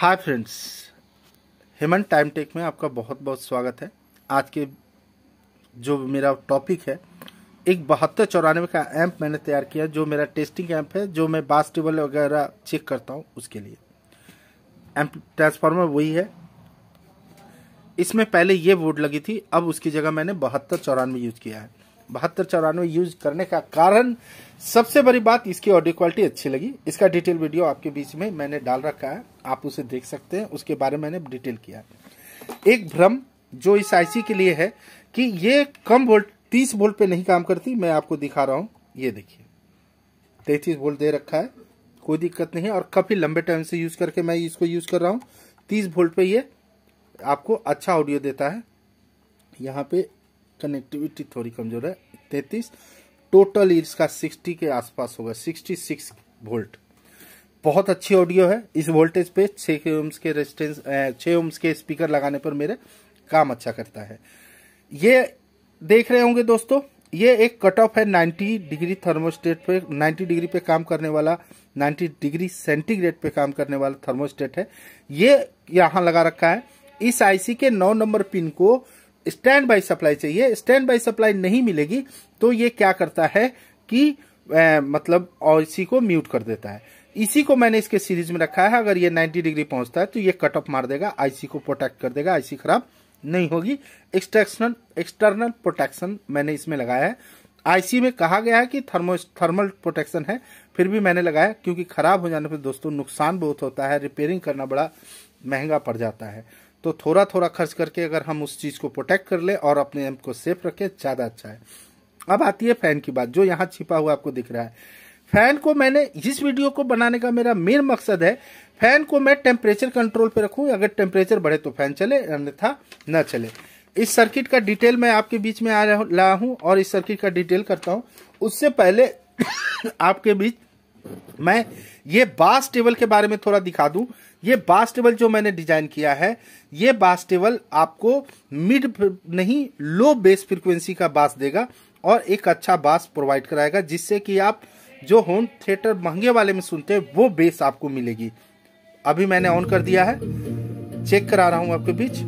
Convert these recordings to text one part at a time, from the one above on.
हाय friends, Hemant time tech में आपका बहुत बहुत स्वागत है। आज के जो मेरा टॉपिक है, एक 7294 का ऐम्प मैंने तैयार किया, जो मेरा टेस्टिंग ऐम्प है, जो मैं बास टेबल वगैरह चेक करता हूँ उसके लिए। ऐम्प ट्रांसफार्मर वही है। इसमें पहले ये बोर्ड लगी थी, अब उसकी जगह मैंने 7294 यूज किया है। 7294 यूज करने का कारण, सबसे बड़ी बात, इसकी ऑडियो क्वालिटी अच्छी लगी। इसका डिटेल वीडियो आपके बीच में मैंने डाल रखा है, आप उसे देख सकते हैं। उसके बारे में मैंने डिटेल किया है। एक भ्रम जो इस आईसी के लिए है कि ये कम वोल्ट 30 वोल्ट पे नहीं काम करती। मैं आपको दिखा रहा हूं, ये देखिए 33 वोल्ट दे रखा है, कोई दिक्कत नहीं है। और काफी लंबे टाइम से यूज करके मैं इसको यूज कर रहा हूँ। 30 वोल्ट पे ये आपको अच्छा ऑडियो देता है। यहाँ पे कनेक्टिविटी थोड़ी कमजोर है। 33 टोटल इसका 60 के आसपास होगा, 66 वोल्ट। बहुत अच्छी ऑडियो है। इस वोल्टेज पे 6 ओम्स के रेजिस्टेंस 6 ओम्स के स्पीकर लगाने पर मेरे काम अच्छा करता है। ये देख रहे होंगे दोस्तों, ये एक कट ऑफ है 90 डिग्री थर्मोस्टेट पे, 90 डिग्री पे काम करने वाला, 90 डिग्री सेंटीग्रेड पे काम करने वाला थर्मोस्टेट है। ये यहाँ लगा रखा है। इस आईसी के 9 नंबर पिन को स्टैंड बाई सप्लाई चाहिए। स्टैंड बाई सप्लाई नहीं मिलेगी तो ये क्या करता है कि मतलब आईसी को म्यूट कर देता है। इसी को मैंने इसके सीरीज में रखा है। अगर ये 90 डिग्री पहुंचता है तो ये कट ऑफ मार देगा, आईसी को प्रोटेक्ट कर देगा, आईसी खराब नहीं होगी। एक्सटर्नल प्रोटेक्शन मैंने इसमें लगाया है। आईसी में कहा गया है कि थर्मल प्रोटेक्शन है, फिर भी मैंने लगाया क्योंकि खराब हो जाने पर दोस्तों नुकसान बहुत होता है, रिपेयरिंग करना बड़ा महंगा पड़ जाता है। तो थोड़ा थोड़ा खर्च करके अगर हम उस चीज को प्रोटेक्ट कर ले और अपने एम्प को सेफ रखें, ज्यादा अच्छा है। अब आती है फैन की बात, जो यहाँ छिपा हुआ आपको दिख रहा है। फैन को मैंने, इस वीडियो को बनाने का मेरा मेन मकसद है, फैन को मैं टेम्परेचर कंट्रोल पे रखूं। अगर टेम्परेचर बढ़े तो फैन चले, अन्यथा न चले। इस सर्किट का डिटेल मैं आपके बीच में आ रहा हूं और इस सर्किट का डिटेल करता हूं। उससे पहले आपके बीच मैं ये बास टेबल के बारे में थोड़ा दिखा दूं। ये बास टेबल जो मैंने डिजाइन किया है, ये बास टेबल आपको मिड नहीं लो बेस फ्रीक्वेंसी का बास देगा और एक अच्छा बास प्रोवाइड कराएगा, जिससे कि आप जो होम थिएटर महंगे वाले में सुनते हैं वो बेस आपको मिलेगी। अभी मैंने ऑन कर दिया है, चेक करा रहा हूं आपके बीच।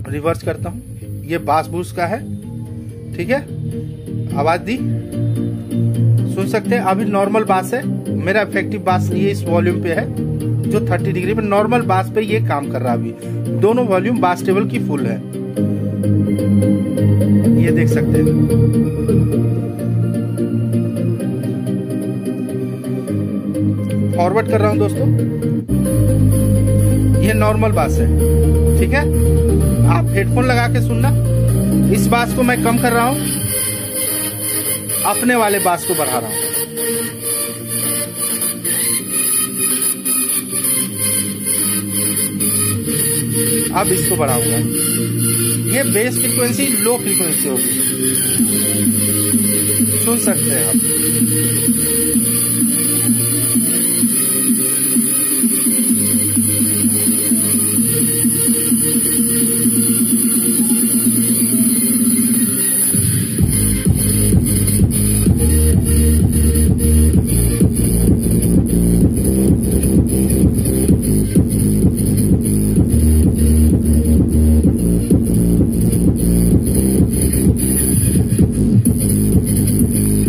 रिवर्स करता हूं, ये बास बूस्ट का है, ठीक है। आवाज दी, सुन सकते हैं। अभी नॉर्मल बास है, मेरा इफेक्टिव बास ये इस वॉल्यूम पे है जो 30 डिग्री पे, नॉर्मल बास पे ये काम कर रहा है। अभी दोनों वॉल्यूम बास टेबल की फुल है, ये देख सकते हैं। फॉरवर्ड कर रहा हूं दोस्तों, ये नॉर्मल बास है, ठीक है। आप हेडफोन लगा के सुनना। इस बास को मैं कम कर रहा हूं, अपने वाले बास को बढ़ा रहा हूं। अब इसको बढ़ाऊंगा। ये बेस फ्रीक्वेंसी लो फ्रीक्वेंसी होगी, सुन सकते हैं आप।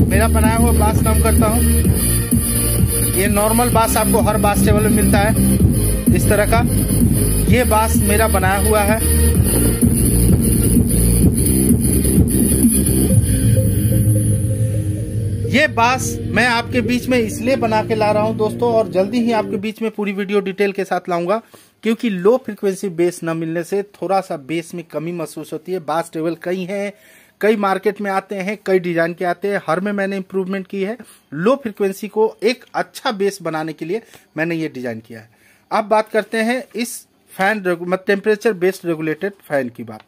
मेरा बनाया हुआ बास कम करता हूं। ये नॉर्मल बास आपको हर बास टेबल में मिलता है इस तरह का। ये बास मेरा बनाया हुआ है। ये बास मैं आपके बीच में इसलिए बना के ला रहा हूं दोस्तों, और जल्दी ही आपके बीच में पूरी वीडियो डिटेल के साथ लाऊंगा, क्योंकि लो फ्रीक्वेंसी बेस न मिलने से थोड़ा सा बेस में कमी महसूस होती है। बास टेबल कई हैं, कई मार्केट में आते हैं, कई डिजाइन के आते हैं, हर में मैंने इंप्रूवमेंट की है। लो फ्रीक्वेंसी को एक अच्छा बेस बनाने के लिए मैंने ये डिजाइन किया है। अब बात करते हैं इस fan temperature based regulated fan की बात।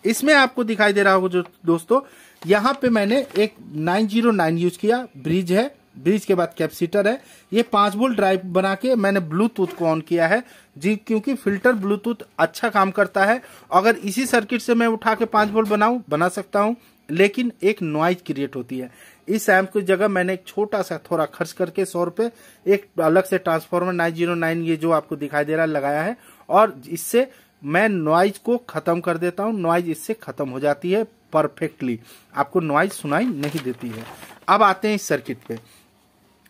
इसमें आपको दिखाई दे रहा होगा जो दोस्तों, यहाँ पे मैंने एक 909 यूज किया, ब्रिज है, ब्रिज के बाद कैपेसिटर है। ये 5 वोल्ट ड्राइव बना के मैंने ब्लूटूथ को ऑन किया है जी, क्योंकि फिल्टर ब्लूटूथ अच्छा काम करता है। अगर इसी सर्किट से मैं उठा के 5 वोल्ट बना सकता हूं, लेकिन एक नॉइज क्रिएट होती है। इस एम्प की जगह मैंने एक छोटा सा थोड़ा खर्च करके 100 रुपये एक अलग से ट्रांसफार्मर 909 ये जो आपको दिखाई दे रहा है लगाया है, और इससे मैं नॉइज को खत्म कर देता हूँ। नॉइज इससे खत्म हो जाती है परफेक्टली, आपको नॉइज सुनाई नहीं देती है। अब आते हैं इस सर्किट पे।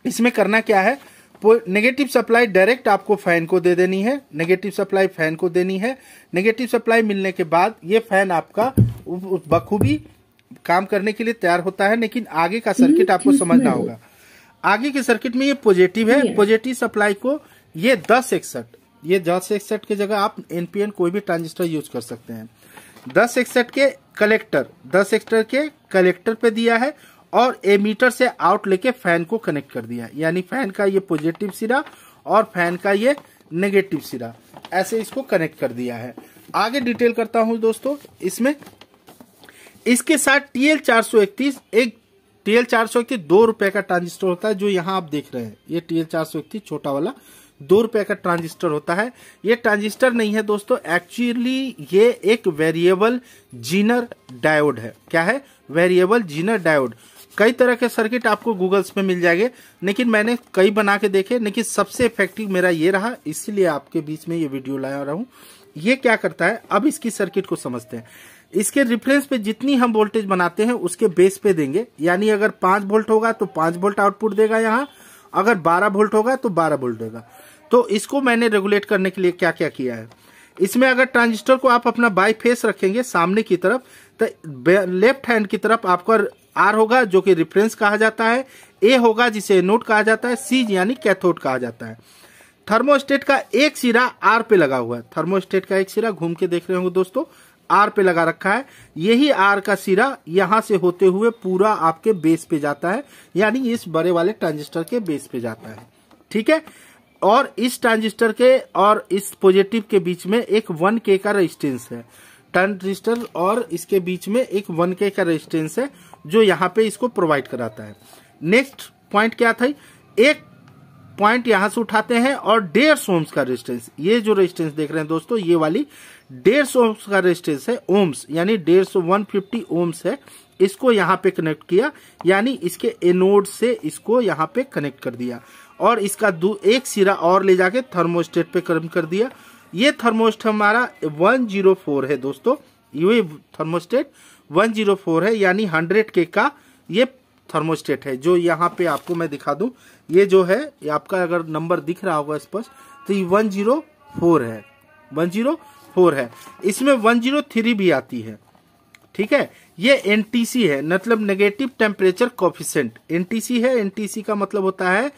इसमें करना क्या है, नेगेटिव सप्लाई डायरेक्ट आपको फैन को दे देनी है, नेगेटिव सप्लाई फैन को देनी है। नेगेटिव सप्लाई मिलने के बाद ये फैन आपका बखूबी काम करने के लिए तैयार होता है। लेकिन आगे का सर्किट आपको समझना होगा। आगे के सर्किट में ये पॉजिटिव है, पॉजिटिव सप्लाई को ये 1061 की जगह आप एनपीएन कोई भी ट्रांजिस्टर यूज कर सकते हैं। 1061 के कलेक्टर पे दिया है और एमीटर से आउट लेके फैन को कनेक्ट कर दिया, यानी फैन का ये पॉजिटिव सिरा और फैन का ये नेगेटिव सिरा, ऐसे इसको कनेक्ट कर दिया है। आगे डिटेल करता हूं दोस्तों। इसमें इसके साथ TL431, एक TL431 ₹2 का ट्रांजिस्टर होता है, जो यहां आप देख रहे हैं। ये TL431 छोटा वाला ₹2 का ट्रांजिस्टर होता है। ये ट्रांजिस्टर नहीं है दोस्तों, एक्चुअली ये एक वेरिएबल जीनर डायोड है। क्या है? Variable Zener diode. कई तरह के सर्किट आपको गूगल्स पे मिल जाएंगे, लेकिन मैंने कई बना के देखे, लेकिन सबसे इफेक्टिव मेरा ये रहा, इसीलिए आपके बीच में ये वीडियो लाया रहा हूं। ये क्या करता है, अब इसकी सर्किट को समझते हैं। इसके रेफरेंस पे जितनी हम वोल्टेज बनाते हैं उसके बेस पे देंगे, यानी अगर 5 वोल्ट होगा तो 5 वोल्ट आउटपुट देगा यहाँ, अगर 12 वोल्ट होगा तो 12 वोल्ट देगा। तो इसको मैंने रेगुलेट करने के लिए क्या क्या किया है, इसमें अगर ट्रांजिस्टर को आप अपना बाई फेस रखेंगे सामने की तरफ, तो लेफ्ट हैंड की तरफ आपका आर होगा जो कि रेफरेंस कहा जाता है, ए होगा जिसे एनोड कहा जाता है, सी यानी कैथोड कहा जाता है। थर्मोस्टेट का एक सिरा आर पे लगा हुआ है, थर्मोस्टेट का एक सिरा घूम के देख रहे होंगे दोस्तों, आर पे लगा रखा है। यही आर का सिरा यहां से होते हुए पूरा आपके बेस पे जाता है, यानी इस बड़े वाले ट्रांजिस्टर के बेस पे जाता है। ठीक है, और इस ट्रांजिस्टर के और इस पॉजिटिव के बीच में एक 1K का रेजिस्टेंस है। ट्रांजिस्टर और इसके बीच में एक 1K का रेजिस्टेंस है जो यहाँ पे इसको प्रोवाइड कराता है। नेक्स्ट पॉइंट क्या था, एक पॉइंट यहां से उठाते हैं और 150 ओम्स का रेजिस्टेंस, ये जो रेजिस्टेंस देख रहे हैं दोस्तों, ये वाली 150 ओम्स का रेजिस्टेंस है, ओम्स यानी 150 ओम्स है, इसको यहाँ पे कनेक्ट किया, यानी इसके एनोड से इसको यहाँ पे कनेक्ट कर दिया, और इसका एक सिरा और ले जाके थर्मोस्टेट पे कनेक्ट कर दिया। ये थर्मोस्टेट हमारा 104 है दोस्तों, ये थर्मोस्टेट 104 है, यानी 100K का ये थर्मोस्टेट है। जो यहाँ पे आपको मैं दिखा दूं, ये जो है, ये आपका अगर नंबर दिख रहा होगा स्पष्ट, तो ये 104 है, 104 है। इसमें 103 भी आती है। ठीक है, ये एनटीसी है, मतलब नेगेटिव टेम्परेचर कोफिशिएंट। एनटीसी है, एनटीसी का मतलब होता है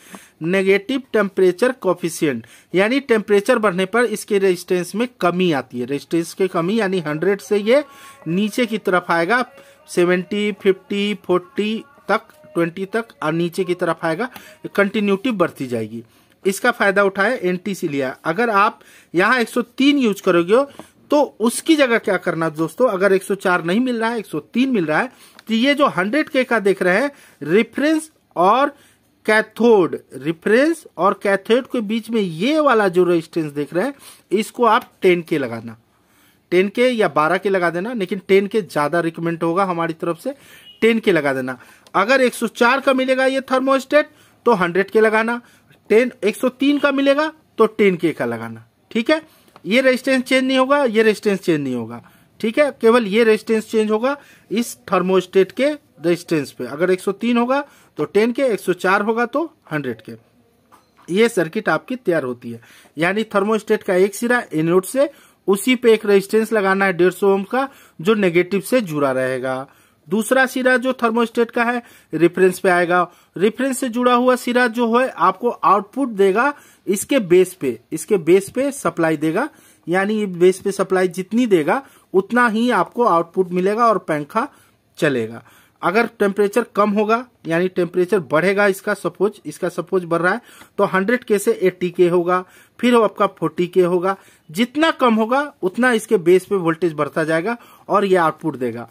नेगेटिव टेम्परेचर कोफिशिएंट, यानी टेम्परेचर बढ़ने पर इसके रेजिस्टेंस में कमी आती है। रेजिस्टेंस की कमी यानी 100 से ये नीचे की तरफ आएगा, 70, 50, 40 तक, 20 तक, और नीचे की तरफ आएगा, कंटिन्यूटी बढ़ती जाएगी। इसका फायदा उठाए एनटीसी लिया। अगर आप यहाँ 103 यूज करोगे तो उसकी जगह क्या करना दोस्तों, अगर 104 नहीं मिल रहा है, 103 मिल रहा है, तो ये जो 100K का देख रहे हैं, रेफरेंस और कैथोड, रेफरेंस और कैथोड के बीच में ये वाला जो रेजिस्टेंस देख रहे हैं, इसको आप 10K लगाना, 10K या 12K लगा देना, लेकिन 10K ज्यादा रिकमेंड होगा हमारी तरफ से, 10K लगा देना। अगर 104 का मिलेगा ये थर्मोस्टेट तो 100K लगाना, 103 का मिलेगा तो 10K का लगाना। ठीक है, ये रेजिस्टेंस चेंज नहीं होगा, ये रेजिस्टेंस चेंज नहीं होगा। ठीक है, केवल ये रेजिस्टेंस चेंज होगा इस थर्मोस्टेट के रेजिस्टेंस पे। अगर 103 होगा तो 10K, 104 होगा तो 100K। ये सर्किट आपकी तैयार होती है, यानी थर्मोस्टेट का एक सिरा एनोड से, उसी पे एक रेजिस्टेंस लगाना है 150 ओम का, जो नेगेटिव से जुड़ा रहेगा। दूसरा सिरा जो थर्मोस्टेट का है रेफरेंस पे आएगा, रेफरेंस से जुड़ा हुआ सिरा जो है आपको आउटपुट देगा इसके बेस पे, इसके बेस पे सप्लाई देगा, यानी बेस पे सप्लाई जितनी देगा उतना ही आपको आउटपुट मिलेगा और पंखा चलेगा। अगर टेम्परेचर कम होगा, यानी टेम्परेचर बढ़ेगा, इसका सपोज बढ़ रहा है, तो 100K से 80K होगा, फिर आपका 40K होगा। जितना कम होगा उतना इसके बेस पे वोल्टेज बढ़ता जाएगा और ये आउटपुट देगा।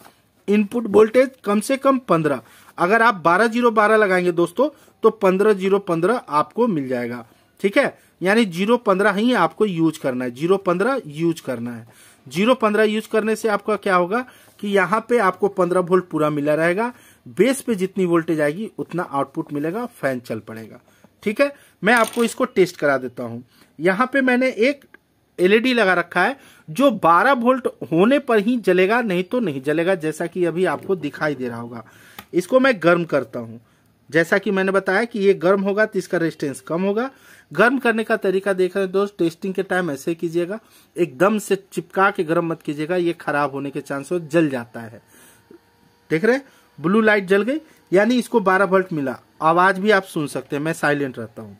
इनपुट वोल्टेज कम से कम 15, अगर आप 12012 लगाएंगे दोस्तों तो 15015 आपको मिल जाएगा। ठीक है, यानी 015 ही आपको यूज करना है, 015 यूज करना है। 015 यूज करने से आपका क्या होगा कि यहाँ पे आपको 15 वोल्ट पूरा मिला रहेगा, बेस पे जितनी वोल्टेज आएगी उतना आउटपुट मिलेगा, फैन चल पड़ेगा। ठीक है, मैं आपको इसको टेस्ट करा देता हूं। यहां पे मैंने एक एलईडी लगा रखा है जो 12 वोल्ट होने पर ही जलेगा, नहीं तो नहीं जलेगा, जैसा कि अभी आपको दिखाई दे रहा होगा। इसको मैं गर्म करता हूं। जैसा कि मैंने बताया कि ये गर्म होगा तो इसका रेजिस्टेंस कम होगा। गर्म करने का तरीका देख रहे हैं दोस्त, टेस्टिंग के टाइम ऐसे कीजिएगा, एकदम से चिपका के गर्म मत कीजिएगा, ये खराब होने के चांस हो, जल जाता है। देख रहे हैं ब्लू लाइट जल गई, यानी इसको 12 वोल्ट मिला। आवाज भी आप सुन सकते हैं, मैं साइलेंट रहता हूं।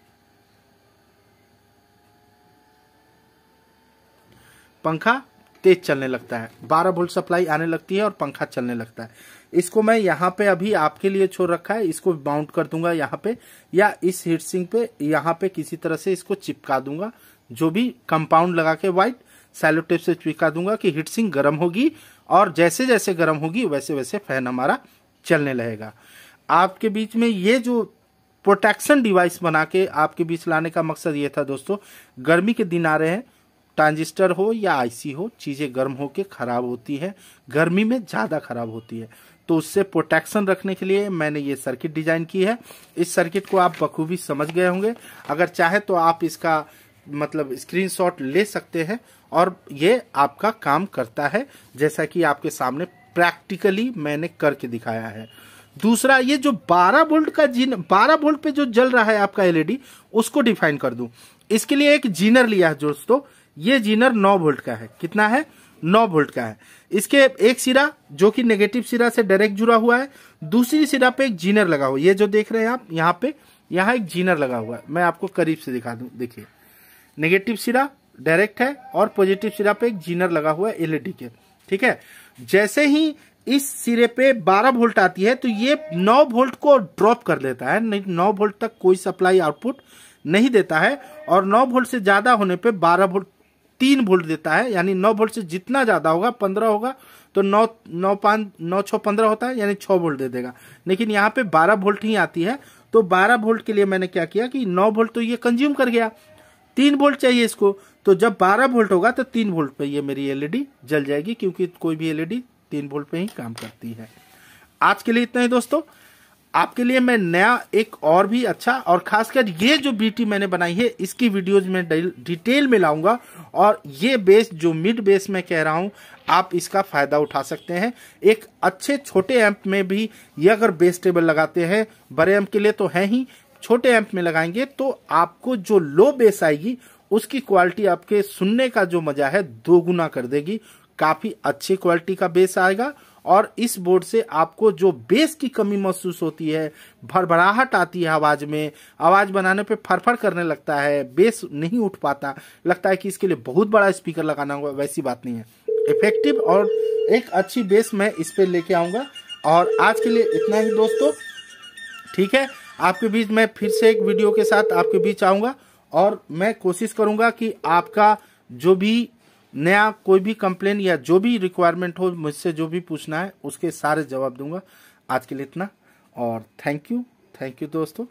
पंखा तेज चलने लगता है, 12 वोल्ट सप्लाई आने लगती है और पंखा चलने लगता है। इसको मैं यहाँ पे अभी आपके लिए छोड़ रखा है, इसको माउंट कर दूंगा यहाँ पे, या इस हीट सिंक पे यहाँ पे किसी तरह से इसको चिपका दूंगा, जो भी कंपाउंड लगा के व्हाइट सैलो टेप से चिपका दूंगा कि हीट सिंक गर्म होगी, और जैसे जैसे गर्म होगी वैसे वैसे फैन हमारा चलने लगेगा। आपके बीच में ये जो प्रोटेक्शन डिवाइस बना के आपके बीच लाने का मकसद ये था दोस्तों, गर्मी के दिन आ रहे हैं, ट्रांजिस्टर हो या आईसी हो, चीजें गर्म होके खराब होती है, गर्मी में ज्यादा खराब होती है, तो उससे प्रोटेक्शन रखने के लिए मैंने ये सर्किट डिजाइन की है। इस सर्किट को आप बखूबी समझ गए होंगे, अगर चाहे तो आप इसका मतलब स्क्रीनशॉट ले सकते हैं, और ये आपका काम करता है, जैसा कि आपके सामने प्रैक्टिकली मैंने करके दिखाया है। दूसरा, ये जो 12 वोल्ट का 12 वोल्ट पे जो जल रहा है आपका एलईडी, उसको डिफाइन कर दूं। इसके लिए एक जीनर लिया है दोस्तों, ये जीनर 9 वोल्ट का है। कितना है? 9 वोल्ट का है। इसके एक सिरा जो कि नेगेटिव सिरा से डायरेक्ट जुड़ा हुआ है, दूसरी सिरा पे एक जीनर लगा हुआ है। ये जो देख रहे हैं आप यहाँ पे, यहाँ एक जीनर लगा हुआ है, मैं आपको करीब से दिखा दूं। देखिए, नेगेटिव सिरा डायरेक्ट है और पॉजिटिव सिरा पे एक जीनर लगा हुआ है एलईडी के। ठीक है, जैसे ही इस सिरे पे 12 वोल्ट आती है तो ये 9 वोल्ट को ड्रॉप कर देता है, नहीं 9 वोल्ट तक कोई सप्लाई आउटपुट नहीं देता है, और 9 वोल्ट से ज्यादा होने पे 12 वोल्ट 3 वोल्ट देता है। यानी 9 वोल्ट से जितना ज्यादा होगा, 15 होगा तो 9 6 15 होता है, यानी 6 वोल्ट दे देगा। लेकिन यहाँ पे 12 वोल्ट ही आती है, तो 12 वोल्ट के लिए मैंने क्या किया कि 9 वोल्ट तो ये कंज्यूम कर गया, 3 वोल्ट चाहिए इसको, तो जब 12 वोल्ट होगा तो 3 वोल्ट पे ये मेरी एलईडी जल जाएगी, क्योंकि कोई भी एलईडी 3 वोल्ट पे ही काम करती है। आज के लिए इतना ही दोस्तों। आपके लिए मैं नया एक और भी अच्छा, और खासकर ये जो बीटी मैंने बनाई है इसकी वीडियोज में डिटेल में लाऊंगा, और ये बेस जो मिड बेस में कह रहा हूं, आप इसका फायदा उठा सकते हैं। एक अच्छे छोटे एम्प में भी ये अगर बेस टेबल लगाते हैं, बड़े एम्प के लिए तो है ही, छोटे एम्प में लगाएंगे तो आपको जो लो बेस आएगी उसकी क्वालिटी आपके सुनने का जो मजा है 2 गुना कर देगी। काफी अच्छी क्वालिटी का बेस आएगा, और इस बोर्ड से आपको जो बेस की कमी महसूस होती है, भरभराहट आती है आवाज में, आवाज बनाने पे फरफर करने लगता है, बेस नहीं उठ पाता, लगता है कि इसके लिए बहुत बड़ा स्पीकर लगाना होगा, वैसी बात नहीं है। इफेक्टिव और एक अच्छी बेस मैं इस पे लेके आऊंगा। और आज के लिए इतना ही दोस्तों, ठीक है। आपके बीच मैं फिर से एक वीडियो के साथ आपके बीच आऊंगा, और मैं कोशिश करूंगा कि आपका जो भी नया कोई भी कंप्लेन या जो भी रिक्वायरमेंट हो, मुझसे जो भी पूछना है उसके सारे जवाब दूंगा। आज के लिए इतना, और थैंक यू दोस्तों।